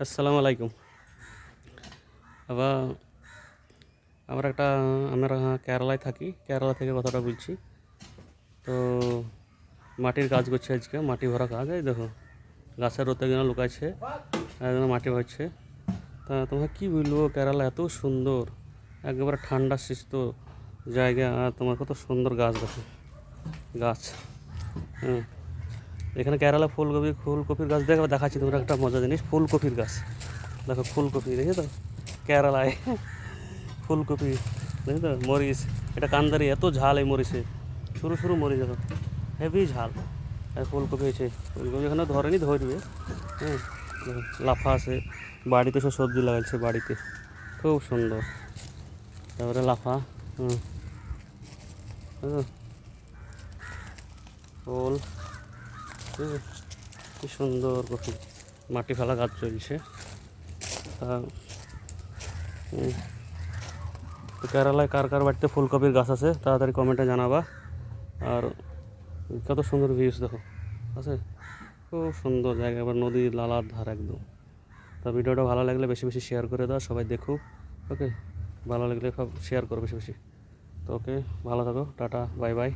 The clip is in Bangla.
আসসালামু আলাইকুম। আবার আমরা কেরালায় থাকি। কেরালা থেকে কথাটা বলছি। তো মাটির কাজ করছে আজকে, মাটি ভরা কাজ। এই দেখো গাছের রোতে যেন লুকাচ্ছে, যেন মাটি ভরছে। তা তোমাকে কী বলবো, কেরালা এত সুন্দর, একেবারে ঠান্ডা শিস্ত জায়গা। আর তোমার কত সুন্দর গাছ, দেখো গাছ। হ্যাঁ, এখানে কেরালা ফুলকপির গাছ দেখাচ্ছি তোমরা একটা মজা জিনিস। ফুলকপির গাছ দেখো, ফুলকপি দেখে তো কেরালায় ফুলকপি দেখি তো। মরিচ, এটা কান্দারি, এত ঝাল এই মরিচে, সরু সরু মরিচ দেখো, হেভি ঝাল। আর ফুলকপি হয়েছে, ফুলকপি এখানে ধরেনি, ধরবে। হ্যাঁ, দেখো লাফা আছে, বাড়িতে সব সবজি লাগাচ্ছে বাড়িতে, খুব সুন্দর। তারপরে লাফা, হুম, ফুল, কি সুন্দর কপি। মাটি ফেলা কাজ চলছে। তা তো কেরালায় কার কার বাড়িতে ফুলকপির গাছ আছে তাড়াতাড়ি কমেন্টে জানাবা। আর কত সুন্দর ভিউস দেখো আছে, খুব সুন্দর জায়গা, আবার নদীর লালার ধার একদম। তা ভিডিওটা ভালো লাগলে বেশি বেশি শেয়ার করে দাও, সবাই দেখুক। ওকে, ভালো লাগলে সব শেয়ার করো বেশি বেশি। তো ওকে, ভালো থাকো, টাটা, বাই বাই।